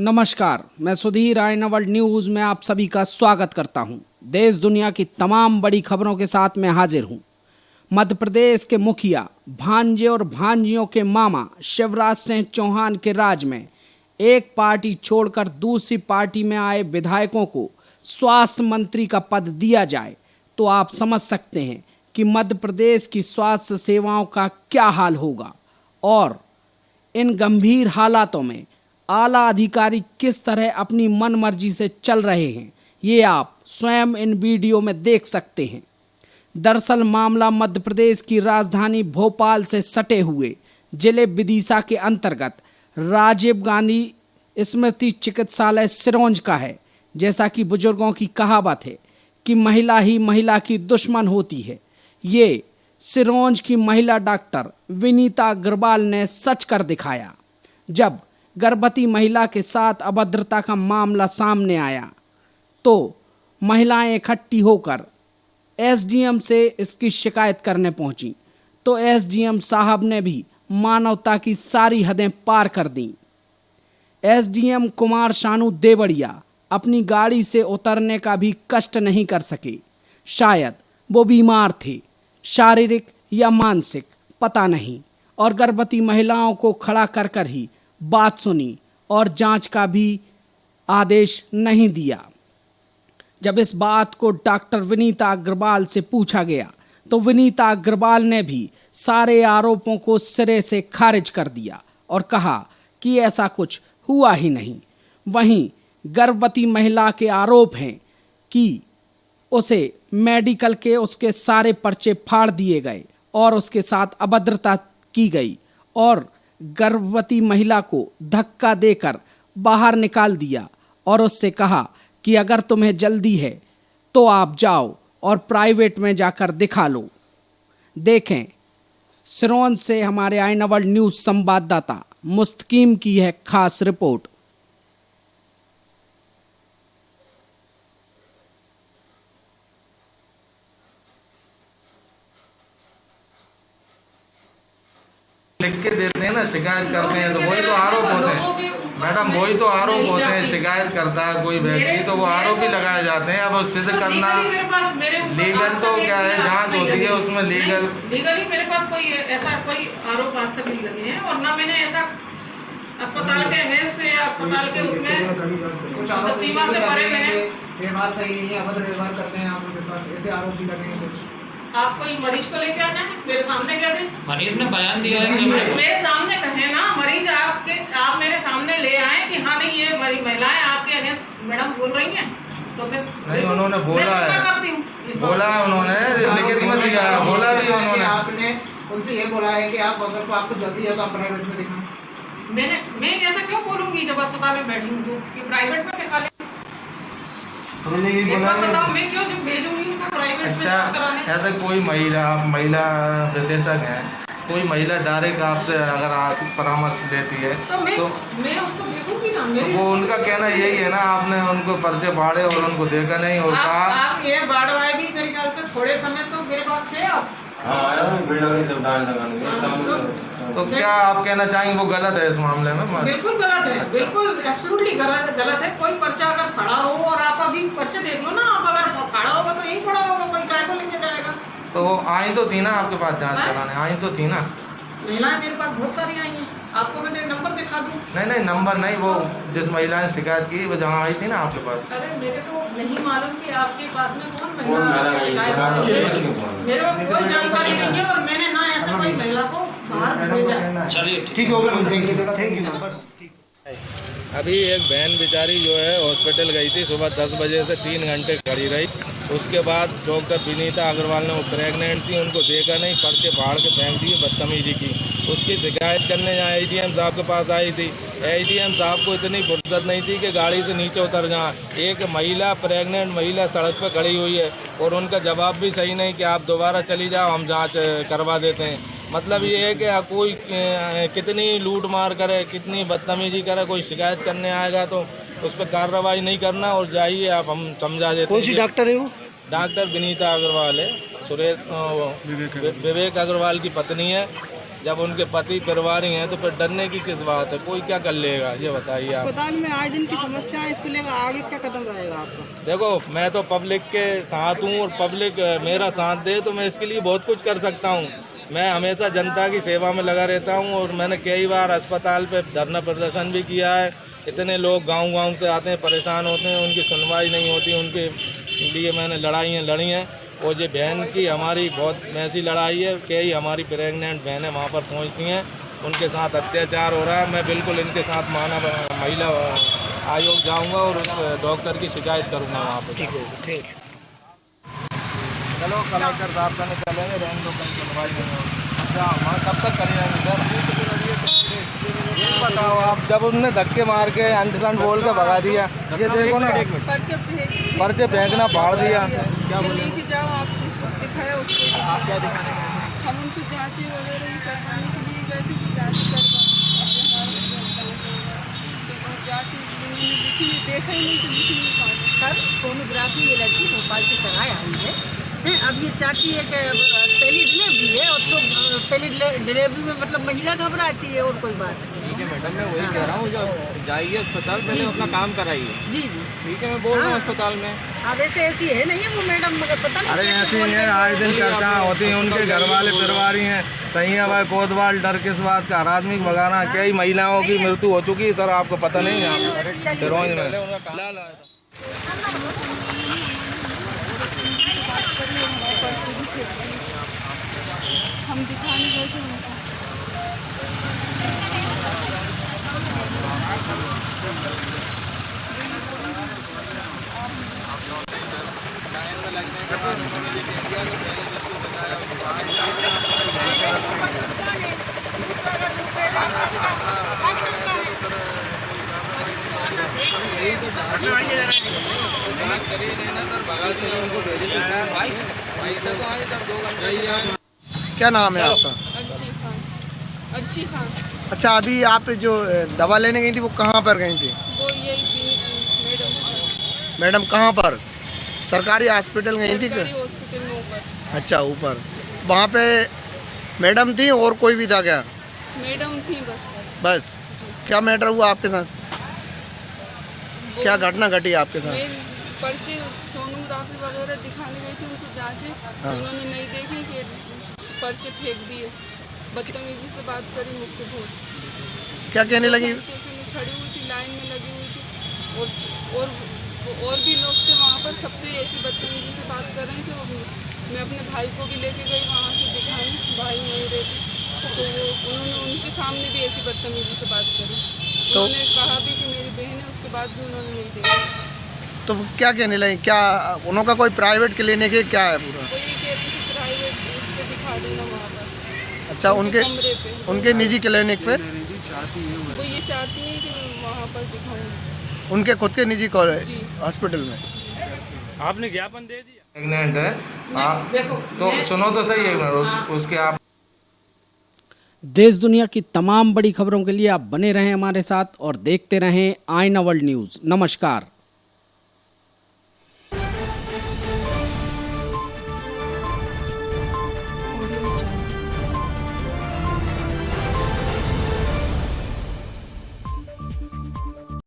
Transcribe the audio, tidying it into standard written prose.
नमस्कार, मैं सुधीर आईना वर्ल्ड न्यूज़ में आप सभी का स्वागत करता हूं। देश दुनिया की तमाम बड़ी खबरों के साथ मैं हाजिर हूं। मध्य प्रदेश के मुखिया भांजे और भांजियों के मामा शिवराज सिंह चौहान के राज में एक पार्टी छोड़कर दूसरी पार्टी में आए विधायकों को स्वास्थ्य मंत्री का पद दिया जाए तो आप समझ सकते हैं कि मध्य प्रदेश की स्वास्थ्य सेवाओं का क्या हाल होगा। और इन गंभीर हालातों में आला अधिकारी किस तरह अपनी मनमर्जी से चल रहे हैं, ये आप स्वयं इन वीडियो में देख सकते हैं। दरअसल मामला मध्य प्रदेश की राजधानी भोपाल से सटे हुए जिले विदिशा के अंतर्गत राजीव गांधी स्मृति चिकित्सालय सिरोंज का है। जैसा कि बुजुर्गों की कहावत है कि महिला ही महिला की दुश्मन होती है, ये सिरोंज की महिला डॉक्टर विनीता अग्रवाल ने सच कर दिखाया। जब गर्भवती महिला के साथ अभद्रता का मामला सामने आया तो महिलाएं इकट्ठी होकर एसडीएम से इसकी शिकायत करने पहुंची, तो एसडीएम साहब ने भी मानवता की सारी हदें पार कर दी। एसडीएम कुमार शानू देवड़िया अपनी गाड़ी से उतरने का भी कष्ट नहीं कर सके। शायद वो बीमार थे, शारीरिक या मानसिक, पता नहीं। और गर्भवती महिलाओं को खड़ा कर कर ही बात सुनी और जांच का भी आदेश नहीं दिया। जब इस बात को डॉक्टर विनीता अग्रवाल से पूछा गया तो विनीता अग्रवाल ने भी सारे आरोपों को सिरे से खारिज कर दिया और कहा कि ऐसा कुछ हुआ ही नहीं। वहीं गर्भवती महिला के आरोप हैं कि उसे मेडिकल के उसके सारे पर्चे फाड़ दिए गए और उसके साथ अभद्रता की गई और गर्भवती महिला को धक्का देकर बाहर निकाल दिया और उससे कहा कि अगर तुम्हें जल्दी है तो आप जाओ और प्राइवेट में जाकर दिखा लो। देखें, सिरोंज से हमारे आईना वर्ल्ड न्यूज़ संवाददाता मुस्तकीम की है खास रिपोर्ट। लिख के देते हैं ना, शिकायत करते हैं तो वही तो आरोप होते हैं मैडम, वही तो आरोप होते हैं। शिकायत करता है कोई व्यक्ति तो वो आरोप ही लगाए जाते हैं। अब वो सिद्ध करना लीगल तो क्या है, जांच होती है उसमें लीगली मेरे पास कोई ऐसा कोई आरोप आज तक नहीं लगे हैं और ना मैंने ऐसा अस्पताल के हेड से या अस्पताल के उसमें सीमा से परे मैंने व्यवहार सही नहीं है, अभद्र व्यवहार करते हैं आप उनके साथ, ऐसे आरोप भी लगे हैं कुछ। आप कोई मरीज को लेके आना है, मेरे सामने कह दें। मरीज ने बयान दिया है कि मेरे सामने कहे ना, मरीज आप मेरे सामने ले आए कि हाँ नहीं ये महिलाएं आपके अगेंस्ट मैडम बोल रही हैं तो मैं नहीं, उन्होंने बोला है उन्होंने लिखित में दिया है, बोला भी उन्होंने। आपने उनसे ये बोला है कि आप अगर को आपको जल्दी है तो आप प्राइवेट में दिखाएं। मैं ऐसा क्यों बोलूंगी जब अस्पताल में बैठी हूँ तो कि प्राइवेट में दिखा ले। बताओ मैं क्यों जब भेजूंगी उनको प्राइवेट में कराने। ऐसा कोई महिला विशेषज्ञ है, कोई महिला डायरेक्ट आपसे अगर आप परामर्श लेती है तो मैं उसको देखूंगी ना। तो वो उनका कहना यही है ना, आपने उनको पर्चे फाड़े और उनको देखा नहीं और कहा आप ये बाढ़वाए भी मेरे ख्याल से थोड़े समय तो मेरे पास थे। आप तो क्या आप कहना चाहेंगे वो गलत है इस मामले में? बिल्कुल गलत है, बिल्कुल एब्सोल्युटली गलत है। कोई पर्चा अगर खड़ा हो और आप अभी पर्चे देख लो ना, आप अगर खड़ा होगा तो यही खड़ा होगा, कोई काय को लेके जाएगा। तो वो आई तो थी ना आपके पास जांच कराने, आई तो थी ना। महिलाएं मेरे पास बहुत सारी आई हैं, आपको मैं नंबर दिखा दूं। नहीं नंबर नहीं, वो जिस महिला ने शिकायत की वो जहाँ आई थी ना आपके पास। अरे मेरे को नहीं मालूम कि आपके पास में कौन महिला शिकायत की है, मेरे को कोई जानकारी नहीं है और मैंने ना ऐसा कोई महिला को बाहर भेजा। चलिए ठीक हो गया, थैंक यू बस। अभी एक बहन बेचारी जो है हॉस्पिटल गई थी, सुबह 10 बजे से 3 घंटे खड़ी रही। उसके बाद डॉक्टर विनीता अग्रवाल ने, वो प्रेग्नेंट थी, उनको देखा नहीं, पर्चे फाड़ के फेंक दिए, बदतमीजी की। उसकी शिकायत करने यहाँ एडीएम साहब के पास आई थी। एडीएम साहब को इतनी फुर्सत नहीं थी कि गाड़ी से नीचे उतर जाए। एक महिला, प्रेग्नेंट महिला सड़क पर खड़ी हुई है और उनका जवाब भी सही नहीं कि आप दोबारा चली जाओ, हम जाँच करवा देते हैं। मतलब ये है कि कोई कितनी लूट मार करे, कितनी बदतमीजी करे, कोई शिकायत करने आएगा तो उस पर कार्रवाई नहीं करना और जाइए आप, हम समझा देते हैं। कौन सी डॉक्टर है वो? डॉक्टर विनीता अग्रवाल है, सुरेश विवेक अग्रवाल की पत्नी है। जब उनके पति परिवारी हैं तो फिर डरने की किस बात है? कोई क्या कर लेगा ये बताइए आप। अस्पताल में आए दिन की समस्या है, इसको लेकर आगे क्या कदम रहेगा आपका? देखो मैं तो पब्लिक के साथ हूँ और पब्लिक मेरा साथ दे तो मैं इसके लिए बहुत कुछ कर सकता हूँ। मैं हमेशा जनता की सेवा में लगा रहता हूँ और मैंने कई बार अस्पताल पे धरना प्रदर्शन भी किया है। इतने लोग गांव-गांव से आते हैं, परेशान होते हैं, उनकी सुनवाई नहीं होती, उनके लिए मैंने लड़ाइयाँ लड़ी हैं। और ये बहन की हमारी बहुत ऐसी लड़ाई है, कई हमारी प्रेग्नेंट बहनें वहाँ पर पहुँचती हैं, उनके साथ अत्याचार हो रहा है। मैं बिल्कुल इनके साथ मानव महिला आयोग जाऊँगा और उस डॉक्टर की शिकायत करूँगा वहाँ पर। ठीक। चलो कलेक्टर साहब का चलेंगे, रहने दो, कहीं सुनवाई नहीं होगी। अच्छा वहाँ कब तक कर जाएंगे सर? ये बताओ आप, जब उनने धक्के मार के अंडसान बोल के भगा दिया, ये देखो ना, पर्चे फेंकना फाड़ दिया। क्या बोले कि जाओ आप जिसको दिखाया उसको। आप क्या दिखाने गए? हम उनकी जांचें वगैरह ही करवाने के लिए गए थे कि जांच करवाने, जांच उन्होंने लिखी देखा ही नहीं तो लिखी नहीं पाई। सर सोनोग्राफी ये लड़की भोपाल से कराई आई है। अब ये चाहती है कि पहली डिलीवरी है और तो पहली डिलीवरी में मतलब महिला घबराती है और कोई बात नहीं। ठीक है मैडम, मैं वही कह रहा हूँ, जब जाइए अस्पताल पहले अपना काम कराइए। जी जी ठीक है, मैं बोल रहा हूँ अस्पताल में। अब ऐसी है नहीं है वो मैडम, मगर पता नहीं अरे कैसे ऐसी बोल है, रही आए दिन चर्चाएं होती हैं, उनके घर वाले परिवारी हैं, सैया भाई कोतवाल, डर किस बात का, आदमी भगाना, कई महिलाओं की मृत्यु हो चुकी है सर, आपको पता नहीं है सिरोंज में। हम दिखाने गए थे उनको। क्या नाम है आपका? अर्शी खान। अच्छा, अभी आप जो दवा लेने गई थी वो कहाँ पर गई थी? वो यही मैडम मैडम कहाँ पर? सरकारी हॉस्पिटल गई थी क्या? हॉस्पिटल में ऊपर। अच्छा, ऊपर। वहाँ पे मैडम थी और कोई भी था क्या? मैडम थी बस। बस। क्या मैटर हुआ आपके साथ? क्या घटना घटी आपके साथ? मैं पर्चे सोनोग्राफी वगैरह दिखाने गई थी उनको जांचें, उन्होंने नहीं देखी कि पर्चे फेंक दिए, बदतमीजी से बात करी मुझसे बहुत। क्या कहने लगी? स्टेशन में खड़ी हुई थी, लाइन में लगी हुई थी और भी लोग थे वहाँ पर, सबसे ऐसी बदतमीजी से बात कर रहे थे। मैं अपने भाई को भी लेके गई वहाँ से दिखाने, भाई नहीं रहते तो उन्होंने उनके सामने भी ऐसी बदतमीजी से बात करी। तो उन्होंने कहा भी कि मेरी बहन है, उसके बाद भी उन्होंने नहीं देखा। तो क्या कहने लगी? क्या उनका कोई प्राइवेट क्लिनिक है क्या है पूरा? वो ये कह रही थी प्राइवेट उस पर दिखा देना वहाँ पर। अच्छा, उनके निजी क्लिनिक पे वो ये चाहती है कि मैं वहाँ पर दिखाऊँ उनके खुद के निजी हॉस्पिटल में। आपने ज्ञापन दे दिया? प्रेग्नेंट है तो सुनो तो सही एक मिनट, उसके आप देश दुनिया की तमाम बड़ी खबरों के लिए आप बने रहें हमारे साथ और देखते रहें आईना वर्ल्ड न्यूज़। नमस्कार।